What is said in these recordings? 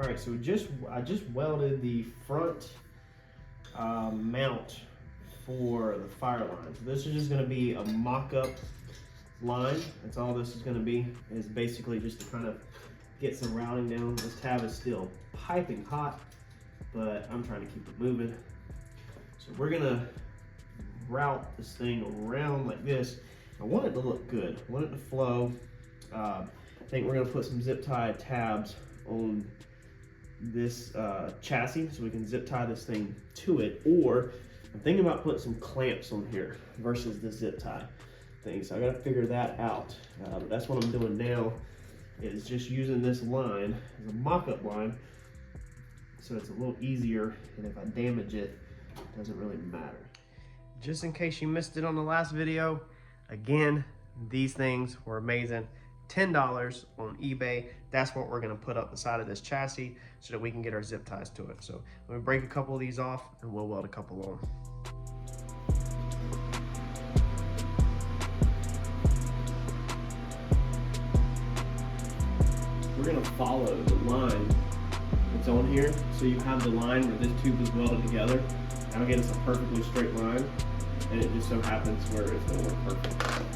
All right, so I just welded the front mount for the fire line. So this is just going to be a mock-up line. That's all this is going to be. Is basically just to kind of get some routing down. This tab is still piping hot, but I'm trying to keep it moving. So we're going to route this thing around like this. I want it to look good. I want it to flow. I think we're going to put some zip tie tabs on this chassis so we can zip tie this thing to it, or I'm thinking about putting some clamps on here versus the zip tie thing. So I got to figure that out. But that's what I'm doing now, is just using this line as a mock-up line so it's a little easier, and if I damage it, it doesn't really matter. Just in case you missed it on the last video, again, these things were amazing. $10 on eBay. That's what we're gonna put up the side of this chassis so that we can get our zip ties to it. So let me break a couple of these off and we'll weld a couple on. We're gonna follow the line that's on here. So you have the line where this tube is welded together. Now again, it's a perfectly straight line, and it just so happens where it's gonna work perfect.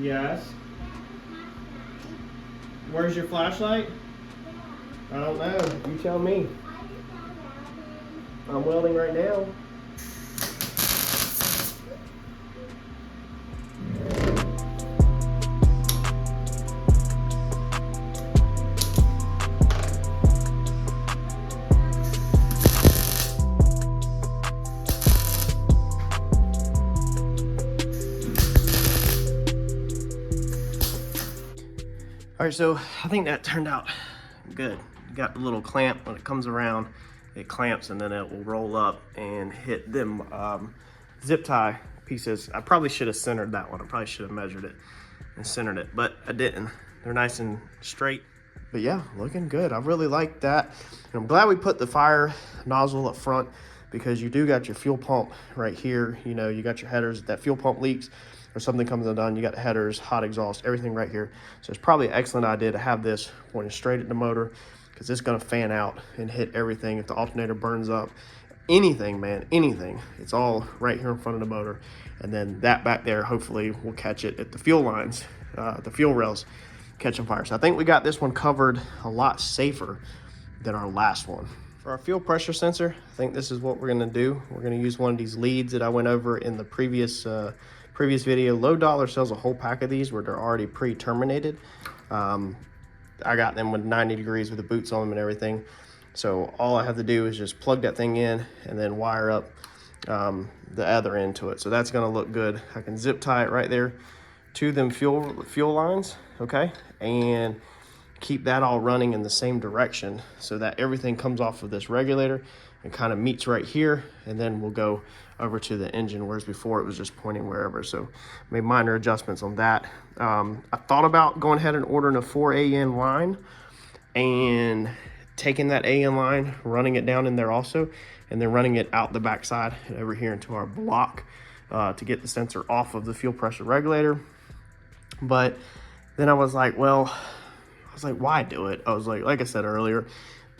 Yes. Where's your flashlight? I don't know. You tell me. I'm welding right now. All right, so I think that turned out good. You got the little clamp. When it comes around, it clamps, and then it will roll up and hit them zip tie pieces. I probably should have centered that one. I probably should have measured it and centered it, but I didn't. They're nice and straight. But yeah, looking good. I really like that. And I'm glad we put the fire nozzle up front, because you do got your fuel pump right here. You know, you got your headers. If that fuel pump leaks or something comes undone, you got headers, hot exhaust, everything right here. So it's probably an excellent idea to have this pointed straight at the motor, because it's gonna fan out and hit everything. If the alternator burns up, anything, man, anything, it's all right here in front of the motor. And then that back there, hopefully will catch it at the fuel lines, the fuel rails catching fire. So I think we got this one covered a lot safer than our last one. For our fuel pressure sensor, I think this is what we're gonna do. We're gonna use one of these leads that I went over in the previous video. Low Dollar sells a whole pack of these where they're already pre-terminated. I got them with 90 degrees with the boots on them and everything. So all I have to do is just plug that thing in and then wire up the other end to it. So that's gonna look good. I can zip tie it right there to them fuel lines, okay? And keep that all running in the same direction so that everything comes off of this regulator and kind of meets right here, and then we'll go over to the engine, whereas before it was just pointing wherever. So made minor adjustments on that. I thought about going ahead and ordering a 4AN line and taking that AN line, running it down in there also, and then running it out the backside and over here into our block to get the sensor off of the fuel pressure regulator. But then I was like, well, was like, why do it? I was like I said earlier,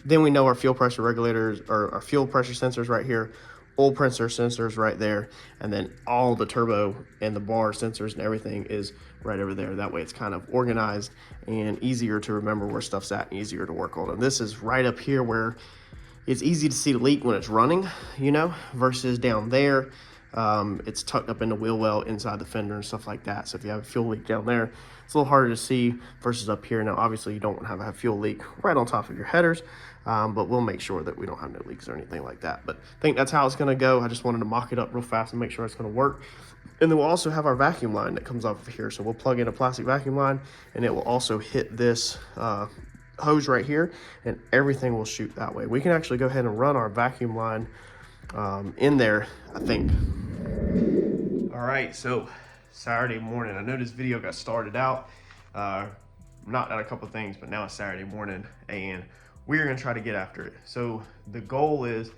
then we know our fuel pressure regulators, or our fuel pressure sensors right here, oil pressure sensors right there, and then all the turbo and the bar sensors and everything is right over there. That way it's kind of organized and easier to remember where stuff's at and easier to work on. And this is right up here where it's easy to see the leak when it's running, you know, versus down there. It's tucked up in the wheel well inside the fender and stuff like that. So if you have a fuel leak down there, it's a little harder to see versus up here. Now, obviously you don't want to have a fuel leak right on top of your headers, but we'll make sure that we don't have no leaks or anything like that. But I think that's how it's going to go. I just wanted to mock it up real fast and make sure it's going to work. And then we'll also have our vacuum line that comes off of here. So we'll plug in a plastic vacuum line, and it will also hit this hose right here, and everything will shoot that way. We can actually go ahead and run our vacuum line in there, I think. All right, so Saturday morning. I know this video got started out not at a couple things, but now it's Saturday morning, and we're gonna try to get after it. So the goal is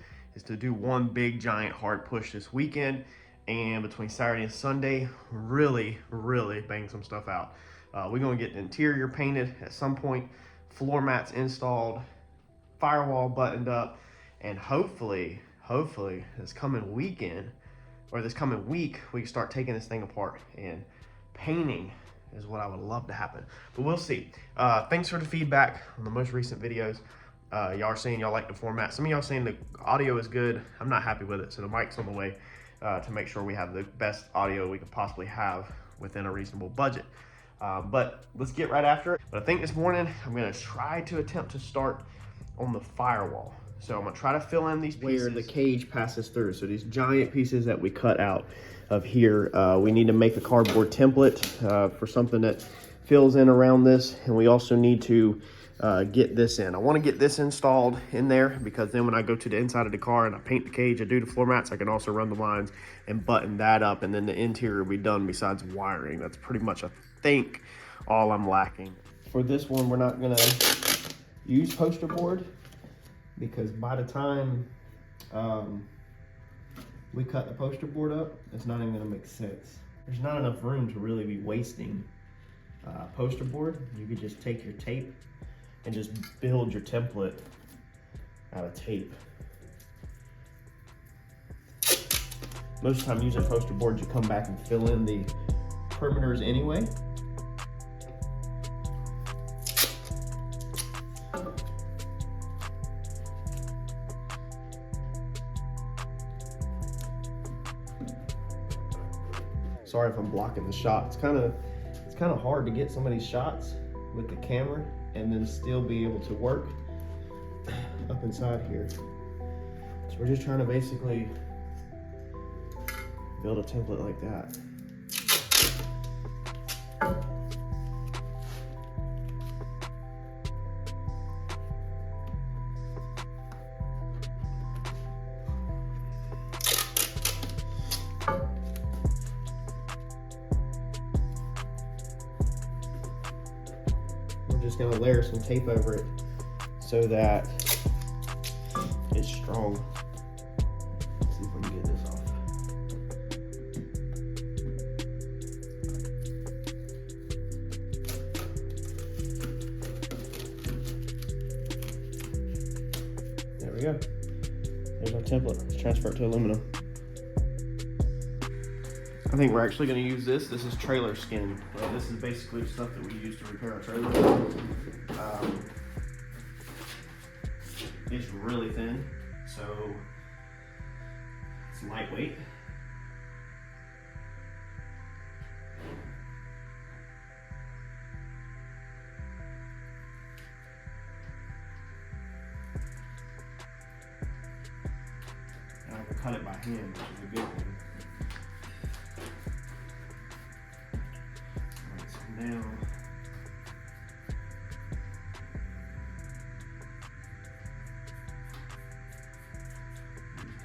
to do one big giant hard push this weekend, and between Saturday and Sunday, really bang some stuff out. We're gonna get the interior painted at some point, floor mats installed, firewall buttoned up, and hopefully this coming weekend, or this coming week, we can start taking this thing apart, and painting is what I would love to happen, but we'll see. Thanks for the feedback on the most recent videos. Y'all are saying y'all like the format. Some of y'all saying the audio is good. I'm not happy with it, so the mic's on the way to make sure we have the best audio we could possibly have within a reasonable budget. But let's get right after it. But I think this morning I'm gonna try to attempt to start on the firewall. So I'm gonna try to fill in these pieces where the cage passes through. So these giant pieces that we cut out of here, we need to make a cardboard template for something that fills in around this. And we also need to get this in. I wanna get this installed in there, because then when I go to the inside of the car and I paint the cage, I do the floor mats, I can also run the lines and button that up, and then the interior will be done besides wiring. That's pretty much, I think, all I'm lacking. For this one, we're not gonna use poster board, because by the time we cut the poster board up, it's not even gonna make sense. There's not enough room to really be wasting poster board. You could just take your tape and just build your template out of tape. Most of the time using poster boards, you come back and fill in the perimeters anyway. Sorry if I'm blocking the shot. It's kind of hard to get some of these shots with the camera and then still be able to work up inside here. So we're just trying to basically build a template like that. Just gonna layer some tape over it so that it's strong. Let's see if we can get this off. There we go. There's our template. Let's transfer it to aluminum. I think we're actually going to use this. This is trailer skin. This is basically stuff that we use to repair our trailer. It's really thin, so it's lightweight. And I can cut it by hand, which is a good thing. Now,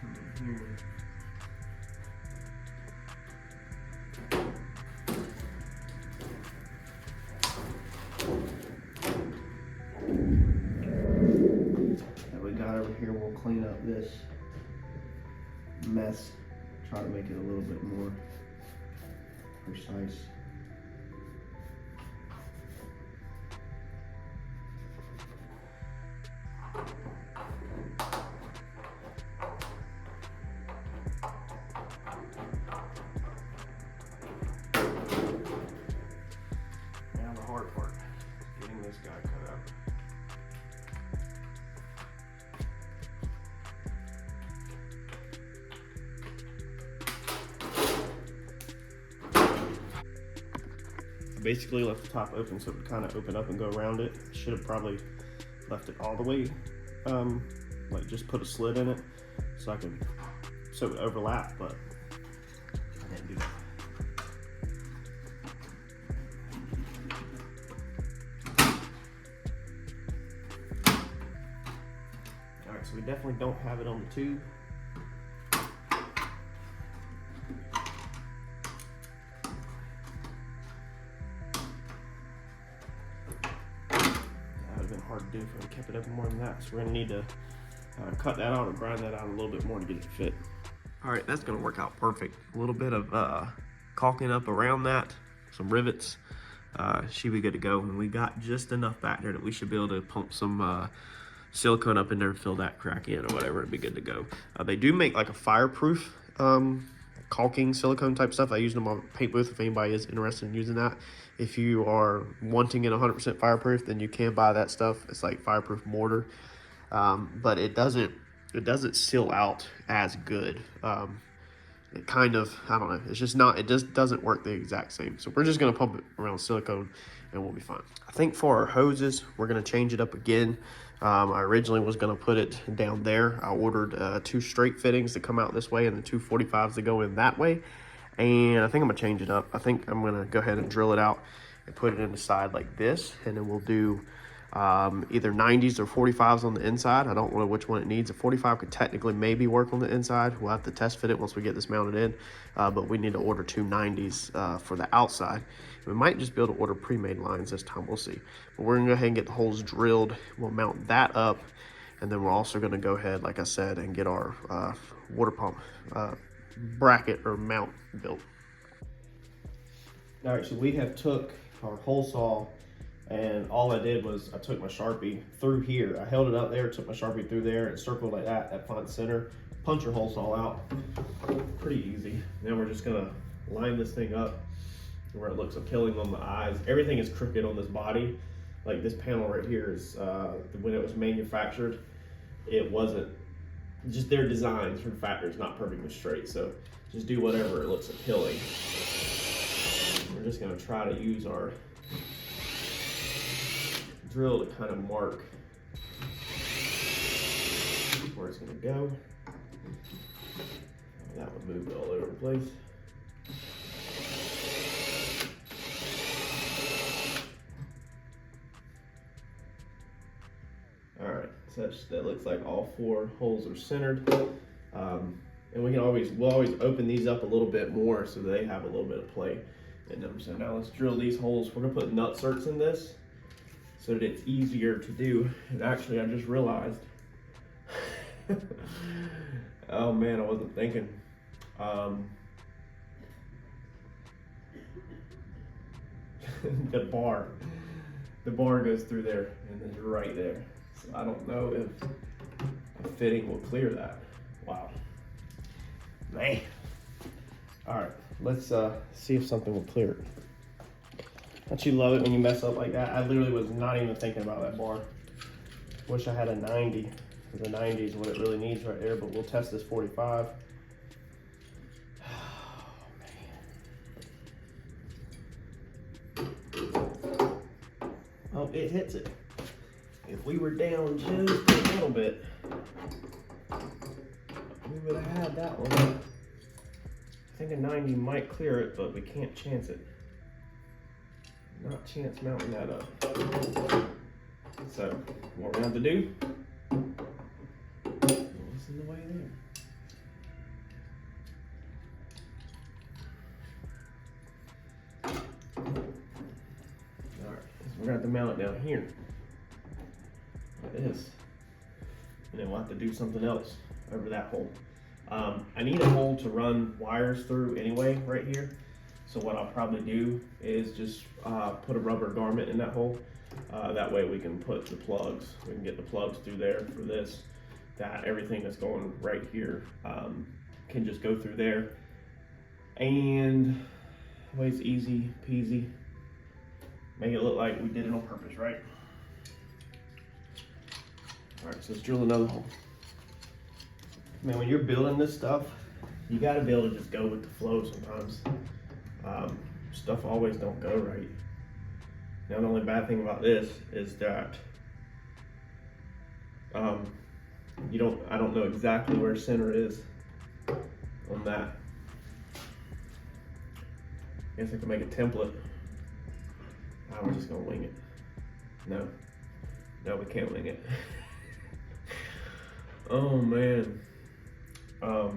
come in here. That we got over here, we'll clean up this mess, try to make it a little bit more precise. I basically left the top open so it would kind of open up and go around it. Should have probably left it all the way, like just put a slit in it so it would overlap, but I didn't do that. All right, so we definitely don't have it on the tube. Hard to do if we kept it up more than that, so we're gonna need to cut that out or grind that out a little bit more to get it to fit. All right, that's gonna work out perfect. A little bit of caulking up around that, some rivets, should be good to go. And we got just enough back there that we should be able to pump some silicone up in there and fill that crack in or whatever. It'd be good to go. They do make like a fireproof caulking silicone type stuff. I use them on paint booth if anybody is interested in using that. If you are wanting it 100% fireproof, then you can buy that stuff. It's like fireproof mortar, but it doesn't seal out as good. It kind of, I don't know, it's just not, it just doesn't work the exact same. So we're just gonna pump it around silicone and we'll be fine. I think for our hoses, we're gonna change it up again. I originally was gonna put it down there. I ordered 2 straight fittings to come out this way and the 2 45s to go in that way. And I think I'm gonna change it up. I think I'm gonna go ahead and drill it out and put it in the side like this. And then we'll do either 90s or 45s on the inside. I don't know which one it needs. A 45 could technically maybe work on the inside. We'll have to test fit it once we get this mounted in. But we need to order 2 90s for the outside. We might just be able to order pre-made lines this time, we'll see. But we're gonna go ahead and get the holes drilled. We'll mount that up. And then we're also gonna go ahead, like I said, and get our water pump bracket or mount built. All right, so we have took our hole saw and all I did was I took my Sharpie through here. I held it up there, took my Sharpie through there and circled like that at front center. Punch your hole saw out, pretty easy. Now we're just gonna line this thing up where it looks appealing on the eyes. Everything is crooked on this body. Like this panel right here is, when it was manufactured, it wasn't, just their designs from factory is not perfectly straight. So just do whatever it looks appealing. We're just gonna try to use our drill to kind of mark where it's gonna go. That would move it all over the place. All right, so that looks like all 4 holes are centered. And we'll always open these up a little bit more so they have a little bit of play in them. So now let's drill these holes. We're gonna put nut certs in this so that it's easier to do. And actually, I just realized, oh man, I wasn't thinking. The bar goes through there and it's right there. So I don't know if a fitting will clear that. Wow. Man. All right, let's see if something will clear it. Don't you love it when you mess up like that? I literally was not even thinking about that bar. Wish I had a 90. The 90 is what it really needs right there, but we'll test this 45. Oh, it hits it. If we were down just a little bit, we would have had that one. I think a 90 might clear it, but we can't chance it. Not chance mounting that up. So, what we're going to have to do, what's in the way there? Alright, so we're going to have to mount it down here. Like this. And then we'll have to do something else over that hole. I need a hole to run wires through anyway, right here. So what I'll probably do is just put a rubber garment in that hole. That way we can put the plugs. We can get the plugs through there for this. That everything that's going right here can just go through there. And always easy peasy. Make it look like we did it on purpose, right? All right, so let's drill another hole. Man, when you're building this stuff, you gotta be able to just go with the flow sometimes. Stuff always don't go right. Now the only bad thing about this is that I don't know exactly where center is on that. I guess I can make a template. We're just gonna wing it. No, we can't wing it. Oh man. Cause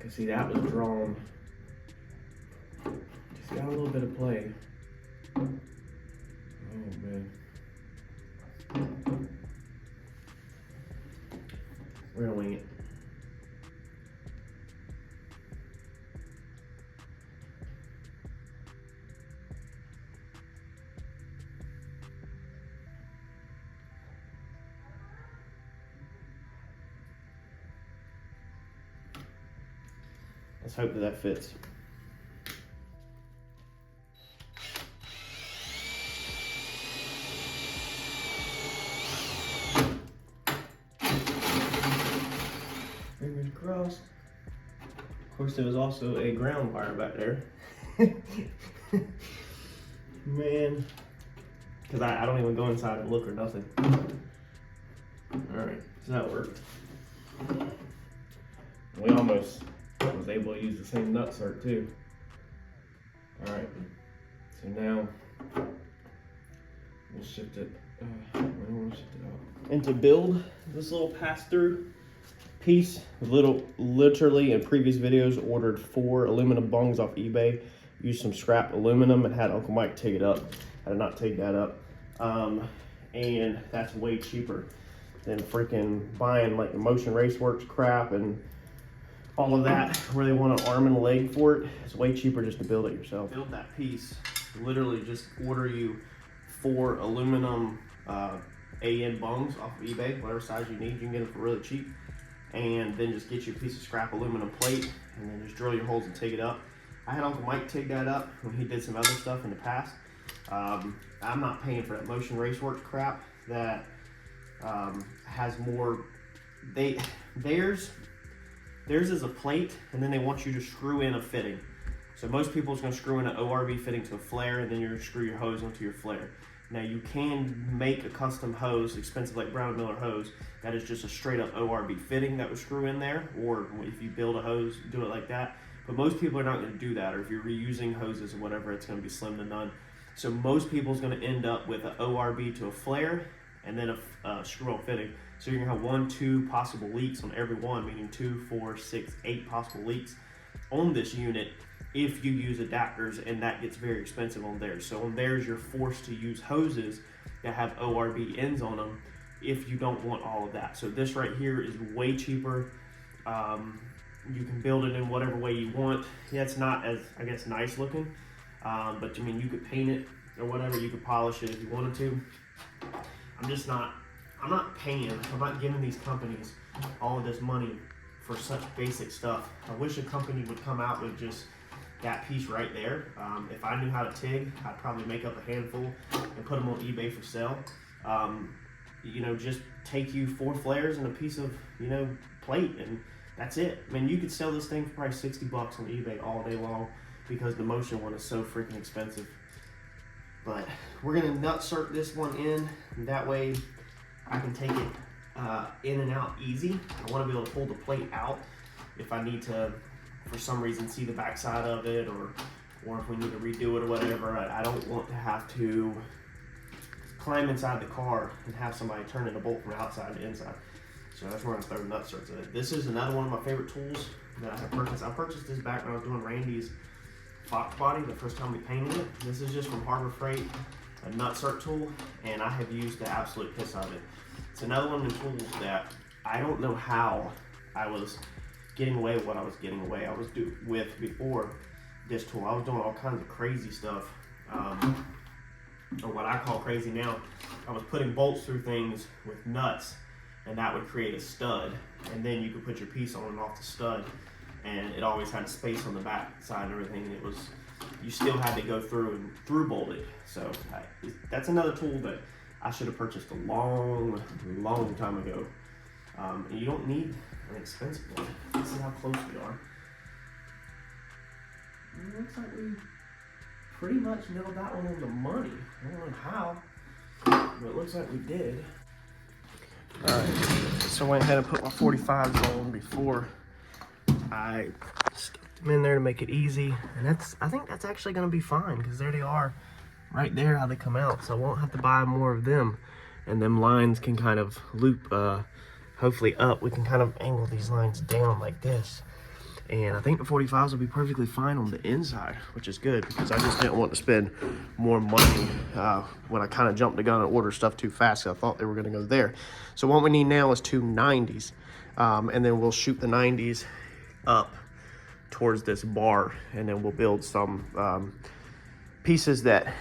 see, that was drawn. Just got a little bit of play. Oh man. We're gonna wing it. Let's hope that fits. Fingers crossed. Of course, there was also a ground wire back there. Man. Because I don't even go inside and look or nothing. Alright, so that worked. We almost was able to use the same nutsert too. Alright, so now we'll shift it. And to build this little pass-through piece, literally in previous videos ordered 4 aluminum bungs off eBay, used some scrap aluminum and had Uncle Mike take it up. I did not take that up. And that's way cheaper than freaking buying like the Motion Raceworks crap and all of that, where they want an arm and a leg for it. It's way cheaper just to build it yourself. Build that piece, literally just order you 4 aluminum AN bungs off of eBay, whatever size you need, you can get them for really cheap. And then just get you a piece of scrap aluminum plate and then just drill your holes and take it up. I had Uncle Mike take that up when he did some other stuff in the past. I'm not paying for that Motion Raceworks crap that has more, theirs is a plate and then they want you to screw in a fitting. So most people is going to screw in an ORB fitting to a flare and then you're going to screw your hose onto your flare. Now you can make a custom hose, expensive like Brown & Miller hose, that is just a straight up ORB fitting that would screw in there, or if you build a hose, do it like that. But most people are not going to do that, or if you're reusing hoses or whatever, it's going to be slim to none. So most people is going to end up with an ORB to a flare and then a screw-on fitting. So you're going to have 1, 2 possible leaks on every one, meaning 2, 4, 6, 8 possible leaks on this unit if you use adapters, and that gets very expensive on theirs. So on theirs, you're forced to use hoses that have ORB ends on them if you don't want all of that. So this right here is way cheaper. You can build it in whatever way you want. Yeah, it's not as, I guess, nice looking, but I mean, you could paint it or whatever, you could polish it if you wanted to. I'm not giving these companies all of this money for such basic stuff. I wish a company would come out with just that piece right there. If I knew how to TIG, I'd probably make up a handful and put them on eBay for sale. You know, just take you 4 flares and a piece of, you know, plate, and that's it. I mean, you could sell this thing for probably 60 bucks on eBay all day long because the Motion one is so freaking expensive. But we're gonna nutsert this one in, and that way I can take it in and out easy. I want to be able to pull the plate out if I need to, for some reason, see the backside of it, or if we need to redo it or whatever. I don't want to have to climb inside the car and have somebody turn in a bolt from outside to inside. So that's where I'm going to throw nutserts in it. This is another one of my favorite tools that I have purchased. I purchased this back when I was doing Randy's Fox body, the first time we painted it. This is just from Harbor Freight, a nutsert tool, and I have used the absolute piss out of it. It's another one of the tools that I don't know how I was getting away with what I was getting away with before this tool. I was doing all kinds of crazy stuff, or what I call crazy now. I was putting bolts through things with nuts, and that would create a stud, and then you could put your piece on and off the stud, and it always had space on the back side and everything, and it was, you still had to go through and through bolt it. So that's another tool that I should have purchased a long time ago. And you don't need an expensive one. Let's see how close we are. It looks like we pretty much nailed that one on the money. I don't know how, but it looks like we did. All right, so I went ahead and put my 45s on before I stuck them in there to make it easy. And I think that's actually gonna be fine, because there they are right there, how they come out. So I won't have to buy more of them. And them lines can kind of loop, hopefully up. We can kind of angle these lines down like this. And I think the 45s will be perfectly fine on the inside, which is good, because I just didn't want to spend more money when I kind of jumped the gun and ordered stuff too fast. I thought they were going to go there. So what we need now is two 90s, and then we'll shoot the 90s up towards this bar, and then we'll build some pieces that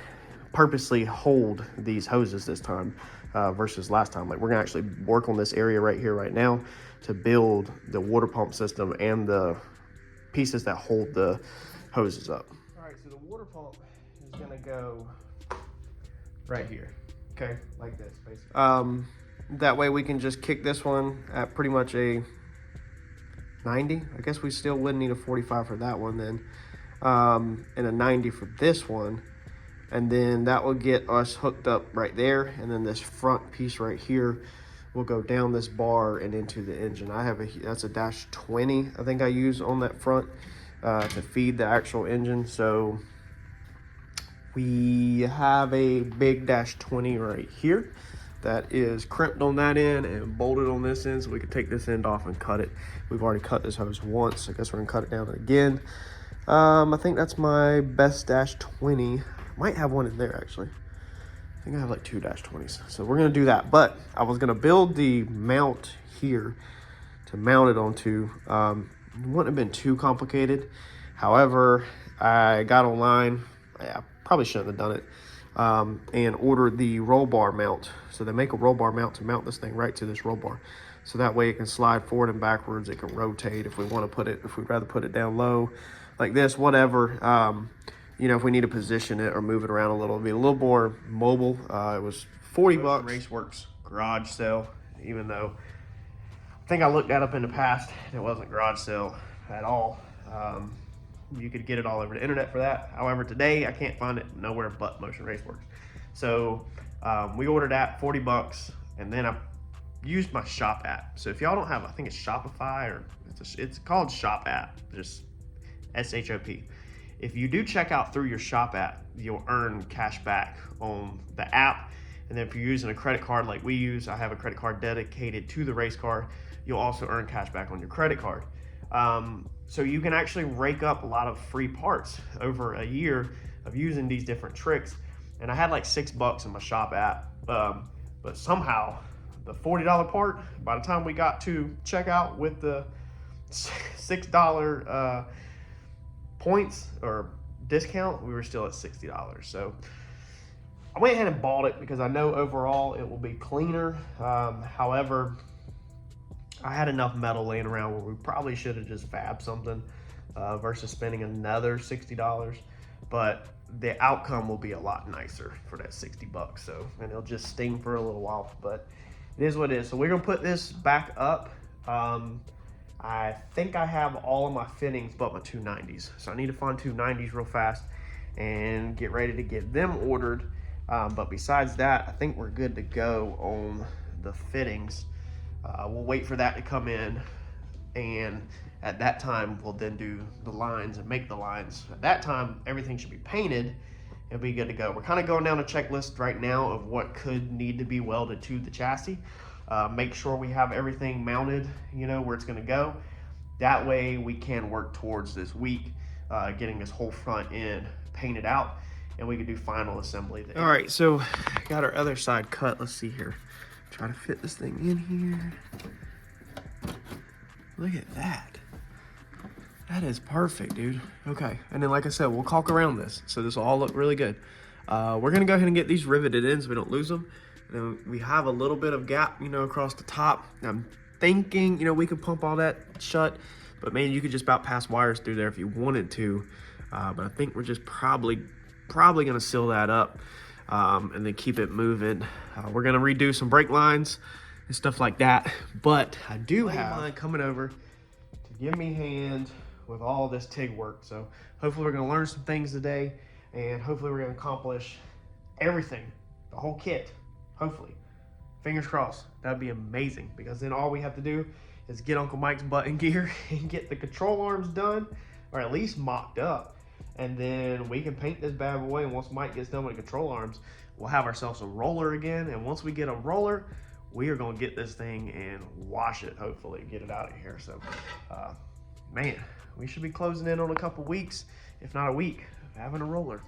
purposely hold these hoses this time versus last time. Like, we're going to actually work on this area right here right now to build the water pump system and the pieces that hold the hoses up. All right, so the water pump is gonna go right here, okay, like this, basically. That way we can just kick this one at pretty much a 90. I guess we still would need a 45 for that one then, and a 90 for this one, and then that will get us hooked up right there, and then this front piece right here will go down this bar and into the engine. I have that's a -20 I think I use on that front to feed the actual engine. So we have a big -20 right here that is crimped on that end and bolted on this end, so we can take this end off and cut it. We've already cut this hose once. I guess we're gonna cut it down again. I think that's my best -20. Might have one in there actually. I think I have like two -20s. So we're gonna do that. But I was gonna build the mount here to mount it onto. It wouldn't have been too complicated. However, I got online, I probably shouldn't have done it, and ordered the roll bar mount. So they make a roll bar mount to mount this thing right to this roll bar. So that way it can slide forward and backwards. It can rotate if we want to put it, if we'd rather put it down low like this, whatever. You know, if we need to position it or move it around a little, it'll be a little more mobile. It was 40 bucks. Raceworks garage sale, even though I think I looked that up in the past. It wasn't garage sale at all. You could get it all over the internet for that. However, today I can't find it nowhere but Motion Raceworks. So we ordered that, 40 bucks, and then I used my shop app. So if y'all don't have, I think it's Shopify, or it's called Shop app, just SHOP. If you do check out through your shop app, you'll earn cash back on the app. And then if you're using a credit card like we use, I have a credit card dedicated to the race car, you'll also earn cash back on your credit card. So you can actually rake up a lot of free parts over a year of using these different tricks. And I had like $6 in my shop app, but somehow the $40 part, by the time we got to checkout with the $6 points or discount, we were still at $60. So I went ahead and bought it because I know overall it will be cleaner. However, I had enough metal laying around where we probably should have just fabbed something versus spending another $60. But the outcome will be a lot nicer for that $60. So, and it'll just sting for a little while, but it is what it is. So we're gonna put this back up. I think I have all of my fittings but my 290s. So I need to find 290s real fast and get ready to get them ordered. But besides that, I think we're good to go on the fittings. We'll wait for that to come in, and at that time we'll then do the lines and make the lines. At that time, everything should be painted and be good to go. We're kind of going down a checklist right now of what could need to be welded to the chassis. Make sure we have everything mounted, you know, where it's going to go. That way we can work towards this week getting this whole front end painted out, and we can do final assembly there. All right, so got our other side cut. Let's see here. Try to fit this thing in here. Look at that. That is perfect, dude. Okay, and then like I said, we'll caulk around this, so this will all look really good. We're gonna go ahead and get these riveted in so we don't lose them. And we have a little bit of gap, you know, across the top. I'm thinking, you know, we could pump all that shut, but man, you could just about pass wires through there if you wanted to. But I think we're just probably gonna seal that up and then keep it moving. We're gonna redo some brake lines and stuff like that. But I do have mine coming over to give me a hand with all this TIG work. So hopefully we're gonna learn some things today. and hopefully we're gonna accomplish everything, the whole kit, hopefully. Fingers crossed. That'd be amazing, because then all we have to do is get Uncle Mike's butt in gear and get the control arms done, or at least mocked up. And then we can paint this bad boy, and once Mike gets done with the control arms, we'll have ourselves a roller again. And once we get a roller, we are gonna get this thing and wash it, hopefully, get it out of here. So, man, we should be closing in on a couple weeks, if not a week, of having a roller.